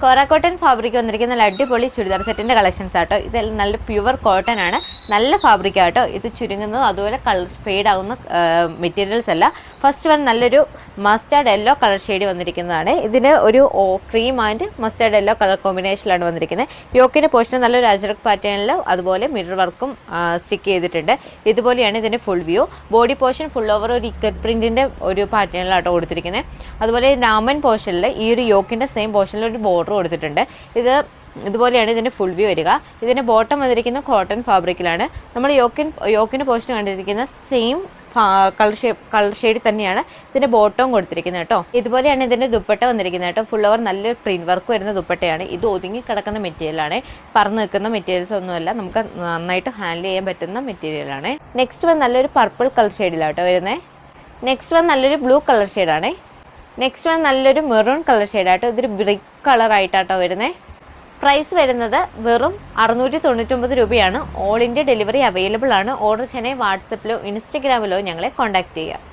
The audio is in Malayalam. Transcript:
കോറ കോട്ടൺ ഫാബ്രിക് വന്നിരിക്കുന്ന നല്ല അടിപൊളി ചുരിദാർ സെറ്റിൻ്റെ കളക്ഷൻസ് ആട്ടോ. ഇത് നല്ല പ്യുവർ കോട്ടൺ ആണ്, നല്ല ഫാബ്രിക് ആട്ടോ. ഇത് ചുരുങ്ങുന്നതും അതുപോലെ കളർ ഫെയ്ഡ് ആകുന്ന മെറ്റീരിയൽസ് അല്ല. ഫസ്റ്റ് വൺ നല്ലൊരു മസ്റ്റാർഡ് യെല്ലോ കളർ ഷെയ്ഡ് വന്നിരിക്കുന്നതാണ്. ഇതിന് ഒരു cream and mustard yellow colour കോമ്പിനേഷനിലാണ് വന്നിരിക്കുന്നത്. യോക്കിൻ്റെ പോർഷൻ നല്ലൊരു അജറക് പാറ്റേണിൽ അതുപോലെ മിറർ വർക്കും സ്റ്റിക്ക് ചെയ്തിട്ടുണ്ട്. ഇതുപോലെയാണ് ഇതിൻ്റെ full view. Body portion full over ഒരു ഇക്കറ്റ് പ്രിന്റിൻ്റെ ഒരു പാറ്റേണിലാട്ടോ കൊടുത്തിരിക്കുന്നത്. അതുപോലെ രാമൻ പോർഷനിൽ ഈ ഒരു യോക്കിൻ്റെ സെയിം പോർഷനിൽ ഒരു ബോർഡർ കൊടുത്തിട്ടുണ്ട്. ഇതുപോലെയാണ് ഇതിൻ്റെ ഫുൾ വ്യൂ വരിക. ഇതിൻ്റെ ബോട്ടം വന്നിരിക്കുന്ന കോട്ടൺ ഫാബ്രിക്കിലാണ്. നമ്മൾ യോക്കിൻ്റെ പോർഷൻ കണ്ടിരിക്കുന്ന സെയിം കളർ ഷെയ്ഡ് തന്നെയാണ് ഇതിൻ്റെ ബോട്ടവും കൊടുത്തിരിക്കുന്നത് കേട്ടോ. ഇതുപോലെയാണ് ഇതിൻ്റെ ദുപ്പട്ട വന്നിരിക്കുന്നത് കേട്ടോ. ഫുൾ ഓവർ നല്ലൊരു പ്രിന്റ് വർക്ക് വരുന്ന ദുപ്പട്ടയാണ്. ഇത് ഒതുങ്ങി കിടക്കുന്ന മെറ്റീരിയലാണ്, പറന്ന് നിൽക്കുന്ന മെറ്റീരിയൽസ് ഒന്നുമല്ല, നമുക്ക് നന്നായിട്ട് ഹാൻഡിൽ ചെയ്യാൻ പറ്റുന്ന മെറ്റീരിയലാണ്. നെക്സ്റ്റ് വൺ നല്ലൊരു പർപ്പിൾ കളർ ഷെയ്ഡിലാട്ടോ വരുന്നത്. നെക്സ്റ്റ് വൺ നല്ലൊരു ബ്ലൂ കളർ ഷെയ്ഡാണ്. നെക്സ്റ്റ് വൺ നല്ലൊരു മെറൂൺ കളർ ഷെയ്ഡാട്ടോ. ഇതൊരു ബ്രിക്ക് കളർ ആയിട്ടാട്ടോ വരുന്നത്. പ്രൈസ് വരുന്നത് വെറും 699 രൂപയാണ്. ഓൾ ഇന്ത്യ ഡെലിവറി അവൈലബിൾ ആണ്. ഓർഡർ ചെയ്യാനായി വാട്സപ്പിലോ ഇൻസ്റ്റഗ്രാമിലോ ഞങ്ങളെ കോൺടാക്ട് ചെയ്യുക.